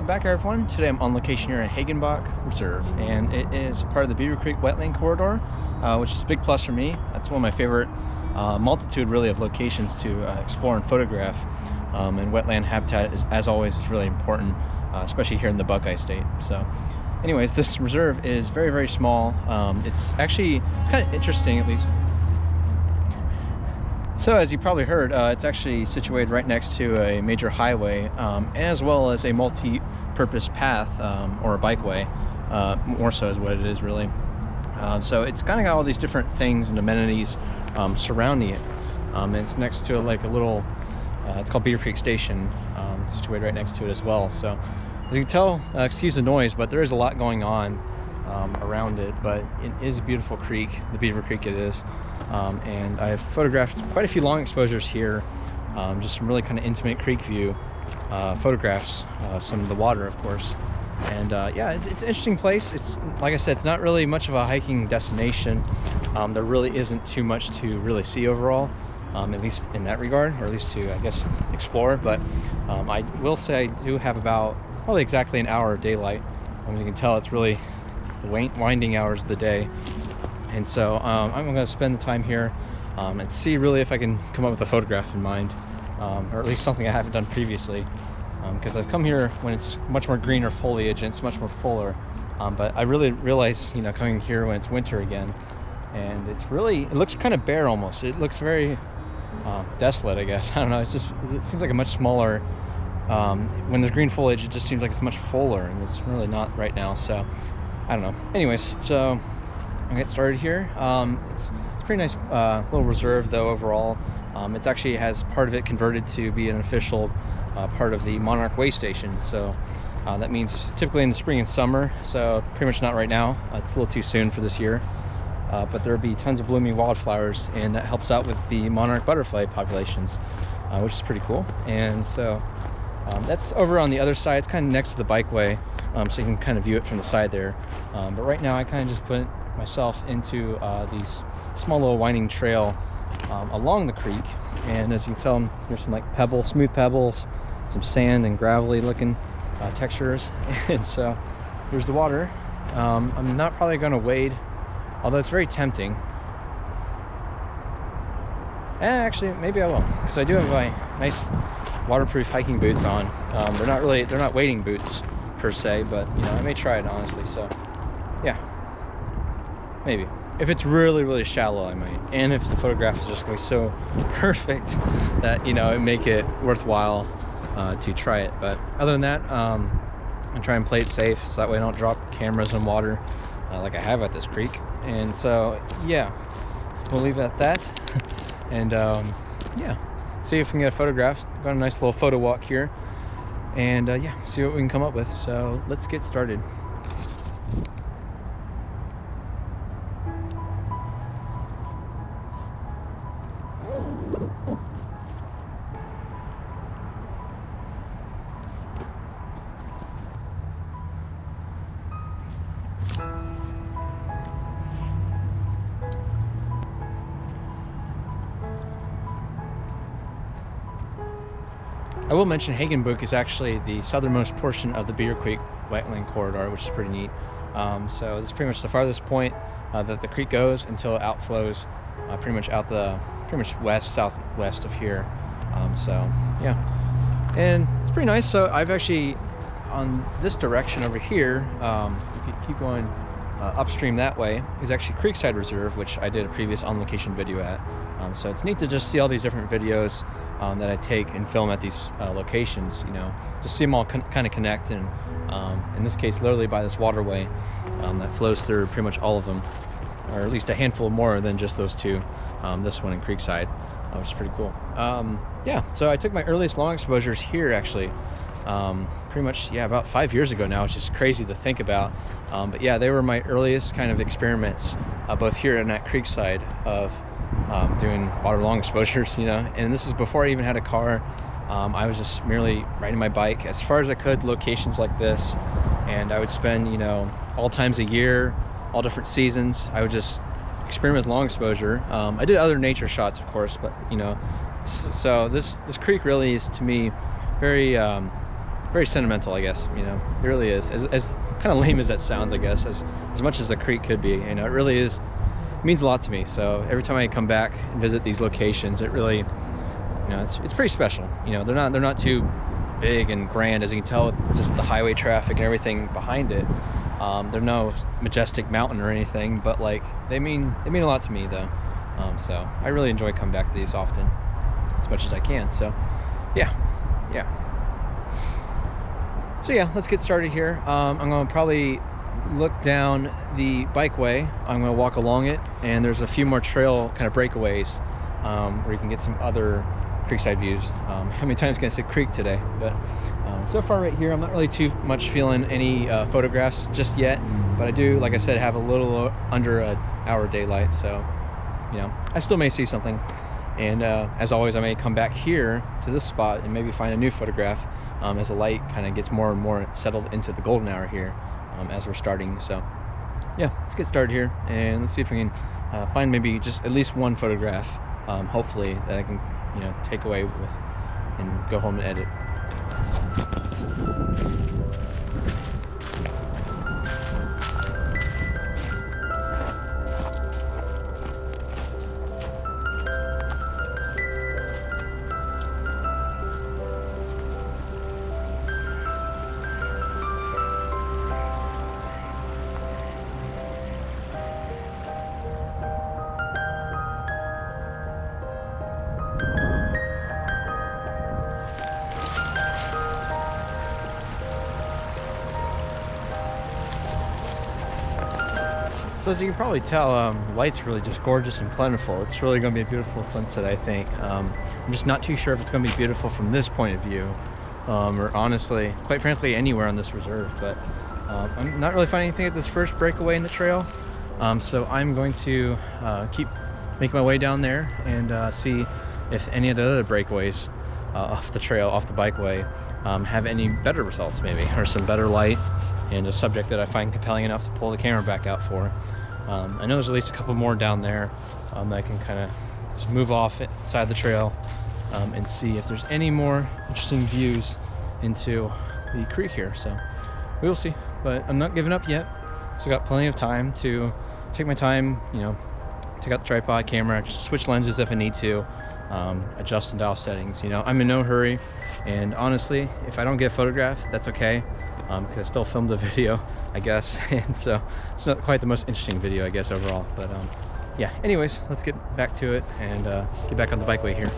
welcome back everyone. Today I'm on location here at Hagenbuch Reserve, and it is part of the Beavercreek wetland corridor, which is a big plus for me. That's one of my favorite multitude really of locations to explore and photograph. And wetland habitat is, as always, is really important, especially here in the Buckeye State. So anyways, this reserve is very, very small. It's kind of interesting, at least. So as you probably heard, it's actually situated right next to a major highway, as well as a multi-purpose path, or a bikeway, more so is what it is really. So it's kind of got all these different things and amenities surrounding it. And it's next to like a little, it's called Beavercreek Station, situated right next to it as well. So as you can tell, excuse the noise, but there is a lot going on around it, but it is a beautiful creek, the Beavercreek it is. And I've photographed quite a few long exposures here, just some really kind of intimate creek view photographs, some of the water of course. And yeah, it's an interesting place. It's, like I said, it's not really much of a hiking destination. There really isn't too much to really see overall, at least in that regard, or at least to, I guess, explore. But I will say I do have about probably exactly an hour of daylight. As you can tell, it's the winding hours of the day. And so I'm going to spend the time here and see really if I can come up with a photograph in mind, or at least something I haven't done previously, because I've come here when it's much more greener foliage and it's much more fuller. But I really realize, you know, coming here when it's winter again, and it looks kind of bare almost. It looks very desolate, I guess. I don't know. It seems like a much smaller. When there's green foliage, it just seems like it's much fuller, and it's really not right now. So I don't know. Anyways, so I'll get started here. It's a pretty nice little reserve though overall. It actually has part of it converted to be an official part of the Monarch Way Station. So that means typically in the spring and summer, so pretty much not right now. It's a little too soon for this year. But there'll be tons of blooming wildflowers, and that helps out with the monarch butterfly populations, which is pretty cool. And so that's over on the other side. It's kind of next to the bikeway, so you can kind of view it from the side there. But right now I kind of just put myself into these small little winding trail along the creek, and as you can tell, there's some like smooth pebbles, some sand and gravelly looking textures. And so here's the water. I'm not probably going to wade, although it's very tempting. Actually, maybe I will, because I do have my nice waterproof hiking boots on. They're not wading boots per se, but you know, I may try it honestly. So yeah, maybe if it's really, really shallow, I might. And if the photograph is just going to be so perfect that, you know, it make it worthwhile to try it. But other than that, I try and play it safe, so that way I don't drop cameras in water like I have at this creek. And so yeah, we'll leave it at that. And yeah, see if we can get a photograph. Got a nice little photo walk here, and yeah, see what we can come up with. So let's get started. I will mention Hagenbuch is actually the southernmost portion of the Beavercreek wetland corridor, which is pretty neat. So this is pretty much the farthest point that the creek goes until it outflows pretty much southwest of here. So yeah, and it's pretty nice. So I've actually, on this direction over here, if you keep going upstream that way, is actually Creekside Reserve, which I did a previous on-location video at. So it's neat to just see all these different videos that I take and film at these locations, you know, to see them all kind of connect, and in this case literally by this waterway that flows through pretty much all of them, or at least a handful more than just those two, this one in Creekside, which is pretty cool. Yeah, so I took my earliest long exposures here actually, pretty much, yeah, about 5 years ago now, which is crazy to think about. But yeah, they were my earliest kind of experiments, both here and at Creekside, of doing water long exposures, you know. And this is before I even had a car. I was just merely riding my bike as far as I could, locations like this, and I would spend, you know, all times of year, all different seasons, I would just experiment with long exposure. I did other nature shots, of course, but you know, so this creek really is, to me, very very sentimental, I guess. You know, it really is. As kind of lame as that sounds, I guess, as much as the creek could be, you know, it really is. It means a lot to me. So every time I come back and visit these locations, it really, you know, it's pretty special. You know, they're not too big and grand, as you can tell with just the highway traffic and everything behind it. They're no majestic mountain or anything, but like they mean a lot to me though. So I really enjoy coming back to these often, as much as I can. So yeah. So yeah, let's get started here. I'm gonna probably look down the bikeway. I'm gonna walk along it, and there's a few more trail kind of breakaways where you can get some other creekside views. How many times can I say creek today? But so far right here, I'm not really too much feeling any photographs just yet, but I do, like I said, have a little under an hour daylight, so you know, I still may see something. And as always, I may come back here to this spot and maybe find a new photograph as the light kind of gets more and more settled into the golden hour here as we're starting. So yeah, let's get started here, and let's see if we can find maybe just at least one photograph, hopefully, that I can, you know, take away with and go home and edit. So as you can probably tell, light's really just gorgeous and plentiful. It's really going to be a beautiful sunset, I think. I'm just not too sure if it's going to be beautiful from this point of view, or honestly, quite frankly, anywhere on this reserve. But I'm not really finding anything at this first breakaway in the trail. So I'm going to keep making my way down there and see if any of the other breakaways off the trail, off the bikeway, have any better results maybe, or some better light and a subject that I find compelling enough to pull the camera back out for. I know there's at least a couple more down there that I can kind of just move off inside the trail and see if there's any more interesting views into the creek here. So we will see, but I'm not giving up yet. So got plenty of time to take my time, you know, take out the tripod, camera, just switch lenses if I need to, adjust and dial settings. You know, I'm in no hurry, and honestly, if I don't get a photograph, that's okay, because I still filmed a video, I guess. And so it's not quite the most interesting video, I guess, overall, but yeah, anyways, let's get back to it and get back on the bikeway here.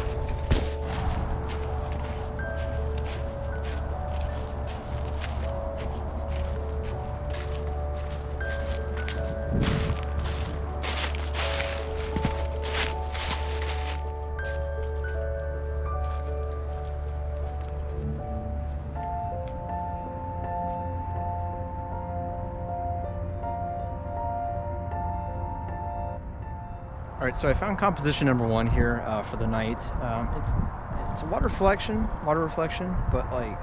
All right, so I found composition number one here for the night. It's a water reflection, but like,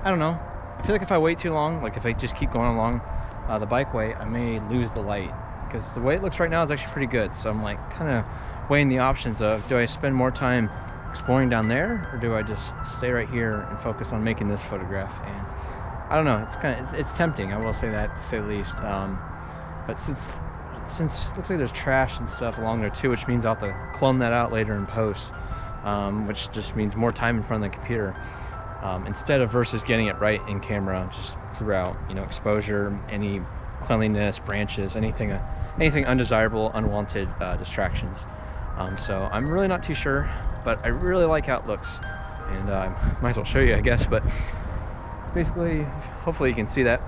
I don't know. I feel like if I wait too long, like if I just keep going along the bikeway, I may lose the light, because the way it looks right now is actually pretty good. So I'm like kind of weighing the options of, do I spend more time exploring down there, or do I just stay right here and focus on making this photograph? And I don't know. It's tempting. I will say that, to say the least. But since it looks like there's trash and stuff along there too, which means I'll have to clone that out later in post, which just means more time in front of the computer, instead of versus getting it right in camera just throughout, you know, exposure, any cleanliness, branches, anything undesirable, unwanted distractions. So I'm really not too sure, but I really like how it looks, and I might as well show you, I guess. But it's basically, hopefully you can see that,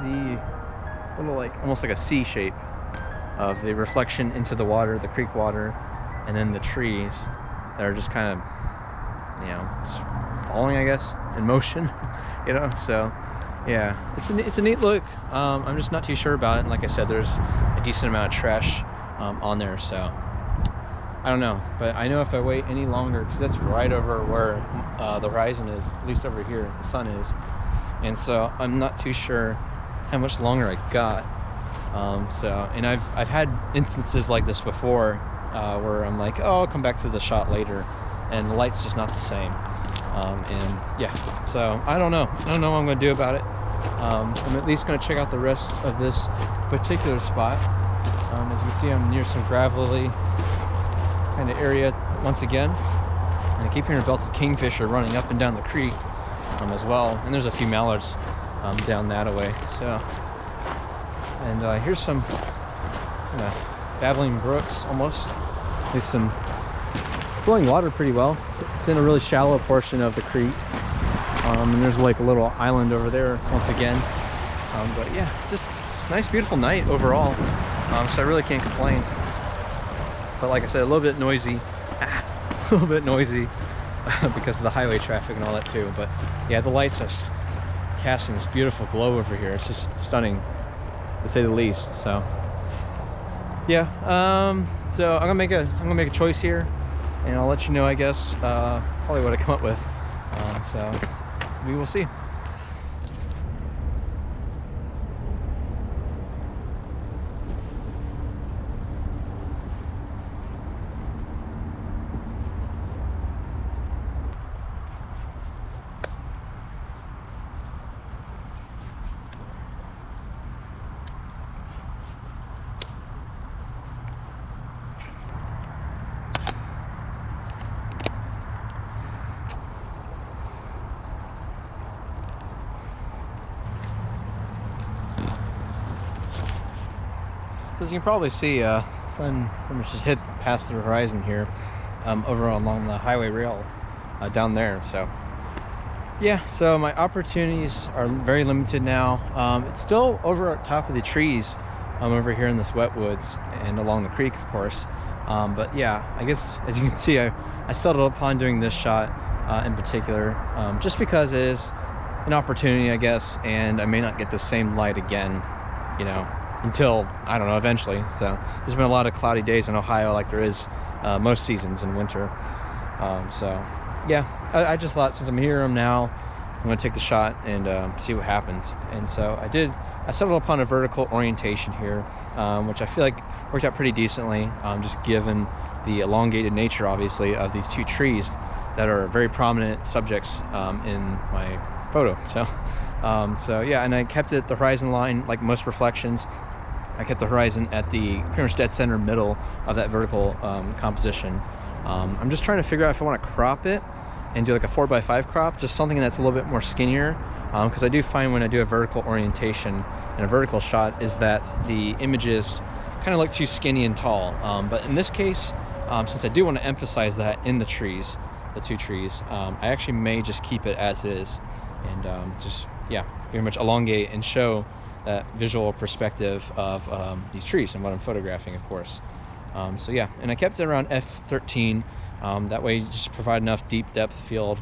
the little, like, almost like a C shape of the reflection into the water, the creek water, and then the trees that are just kind of, you know, just falling, I guess, in motion, you know. So yeah, it's a neat look. I'm just not too sure about it, and like I said, there's a decent amount of trash on there, so I don't know. But I know if I wait any longer, because that's right over where the horizon is, at least over here the sun is, and so I'm not too sure how much longer I got. And I've had instances like this before, where I'm like, oh, I'll come back to the shot later, and the light's just not the same. And yeah, so I don't know what I'm gonna do about it. I'm at least gonna check out the rest of this particular spot. As you can see, I'm near some gravelly kind of area once again, and I keep hearing belted kingfisher running up and down the creek as well, and there's a few mallards down that way. So, and here's some babbling brooks, almost. There's some flowing water pretty well. It's in a really shallow portion of the creek, and there's like a little island over there once again. But yeah, it's a nice, beautiful night overall. So I really can't complain. But like I said, a little bit noisy, because of the highway traffic and all that too. But yeah, the lights are casting this beautiful glow over here. It's just stunning, to say the least. So yeah, so I'm gonna make a choice here, and I'll let you know, I guess, probably what I come up with. So we will see. So as you can probably see, sun pretty much just hit past the horizon here, over along the highway rail down there. So yeah, so my opportunities are very limited now. It's still over at top of the trees over here in this wet woods and along the creek, of course. But yeah, I guess as you can see, I settled upon doing this shot in particular, just because it is an opportunity, I guess, and I may not get the same light again, you know, until, I don't know, eventually. So there's been a lot of cloudy days in Ohio, like there is most seasons in winter. So yeah, I just thought, since I'm here, now I'm gonna take the shot and see what happens. And so I settled upon a vertical orientation here, which I feel like worked out pretty decently, just given the elongated nature, obviously, of these two trees that are very prominent subjects in my photo. So yeah, and I kept it the horizon line, like most reflections. I kept the horizon at the pretty much dead center middle of that vertical composition. I'm just trying to figure out if I want to crop it and do like a 4x5 crop, just something that's a little bit more skinnier, because I do find when I do a vertical orientation and a vertical shot is that the images kind of look too skinny and tall. But in this case, since I do want to emphasize that in the trees, the two trees, I actually may just keep it as is, and just, yeah, very much elongate and show that visual perspective of these trees and what I'm photographing, of course. So yeah, and I kept it around f13, that way you just provide enough deep depth field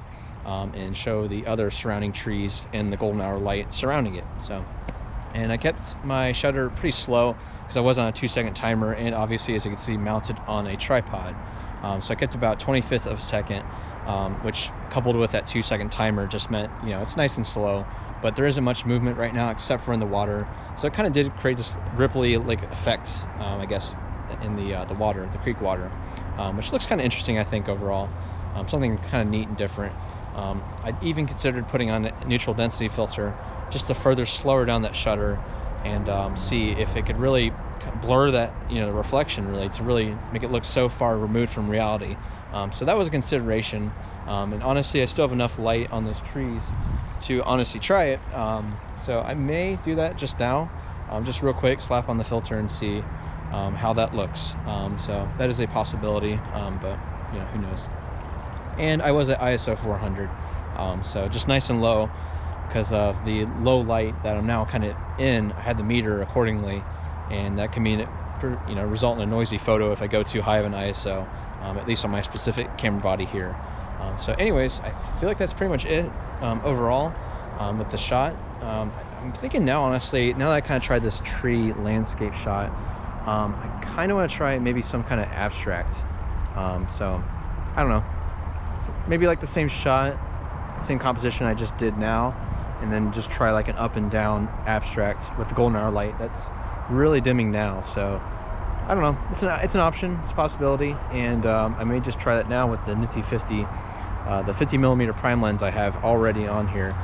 and show the other surrounding trees and the golden hour light surrounding it. So, and I kept my shutter pretty slow because I was on a 2-second timer, and obviously, as you can see, mounted on a tripod. So I kept about 1/25 of a second, which coupled with that 2-second timer just meant, you know, it's nice and slow, but there isn't much movement right now except for in the water. So it kind of did create this ripply like effect, I guess, in the water, the creek water, which looks kind of interesting, I think, overall. Something kind of neat and different. I even considered putting on a neutral density filter just to further slow down that shutter and see if it could really blur that, you know, the reflection, really, to really make it look so far removed from reality. So that was a consideration, and honestly, I still have enough light on those trees to honestly try it. So I may do that just now, just real quick, slap on the filter and see how that looks. So that is a possibility, but you know, who knows. And I was at ISO 400, so just nice and low, because of the low light that I'm now kind of in. I had the meter accordingly, and that can mean it, you know, result in a noisy photo if I go too high of an ISO, at least on my specific camera body here. So anyways, I feel like that's pretty much it overall with the shot. I'm thinking now, honestly, now that I kind of tried this tree landscape shot, I kind of want to try maybe some kind of abstract. So I don't know, so maybe like the same shot, same composition I just did now, and then just try like an up and down abstract with the golden hour light that's really dimming now. So I don't know, it's an option, it's a possibility, and I may just try that now with the Nifty 50 the 50mm prime lens I have already on here.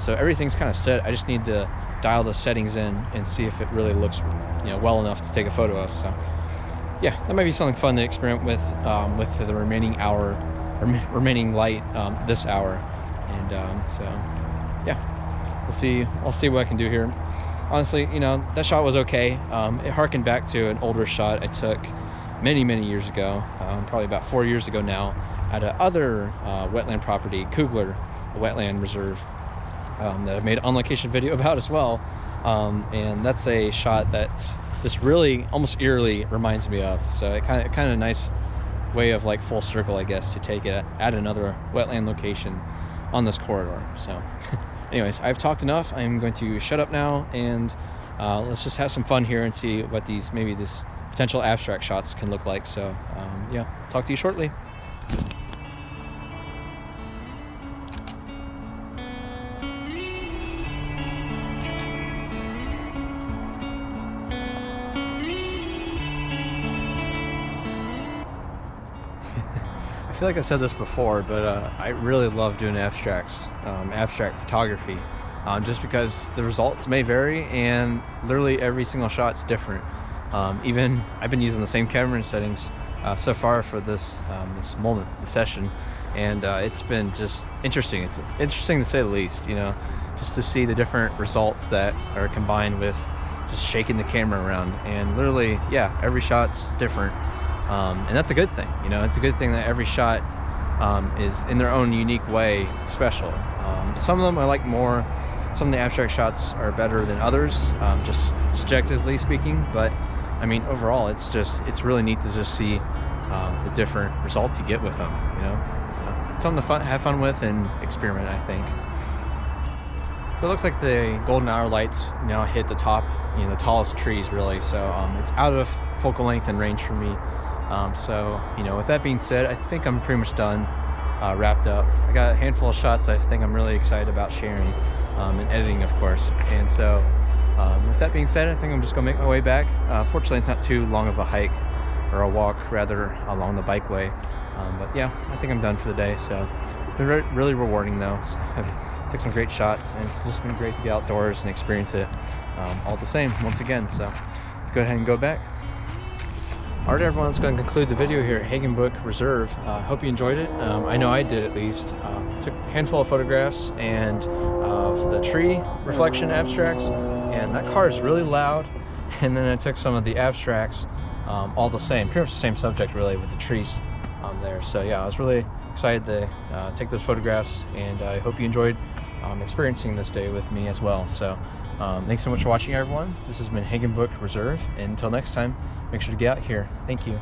So everything's kind of set. I just need to dial the settings in and see if it really looks, well enough to take a photo of. So yeah, that might be something fun to experiment with the remaining hour, or remaining light this hour. And so yeah, I'll see what I can do here. Honestly, that shot was okay. It harkened back to an older shot I took many years ago, probably about 4 years ago now, at a other wetland property, Kugler, a wetland reserve, that I made an on-location video about as well. And that's a shot that's this really almost eerily reminds me of. So it kind of a nice way of like full circle, I guess, to take it at another wetland location on this corridor. So anyways, I've talked enough. I'm going to shut up now, and let's just have some fun here and see what maybe these potential abstract shots can look like. So yeah, talk to you shortly. I feel like I said this before, but I really love doing abstract photography, just because the results may vary and literally every single shot's different. Even I've been using the same camera settings so far for this session, and it's been just interesting. It's interesting to say the least, just to see the different results that are combined with just shaking the camera around. And literally, yeah, every shot's different. And that's a good thing. It's a good thing that every shot is in their own unique way special. Some of them I like more. Some of the abstract shots are better than others, just subjectively speaking. But I mean, overall, it's really neat to just see the different results you get with them. So it's something to have fun with and experiment, I think. So it looks like the golden hour lights now hit the top, the tallest trees really. So it's out of focal length and range for me. So with that being said, I think I'm pretty much done, wrapped up. I got a handful of shots that I think I'm really excited about sharing, and editing, of course. And so with that being said, I think I'm just gonna make my way back. Fortunately, it's not too long of a hike, or a walk rather, along the bikeway. But yeah, I think I'm done for the day. So it's been really rewarding though. So I've took some great shots, and it's just been great to be outdoors and experience it all the same once again. So let's go ahead and go back. Alright everyone, let's go and conclude the video here at Hagenbuch Reserve. Hope you enjoyed it. I know I did, at least. Took a handful of photographs and of the tree reflection abstracts, and that car is really loud. And then I took some of the abstracts, all the same, pretty much the same subject really, with the trees there. So yeah, I was really excited to take those photographs, and I hope you enjoyed experiencing this day with me as well. So thanks so much for watching everyone. This has been Hagenbuch Reserve, and until next time, make sure to get out here. Thank you.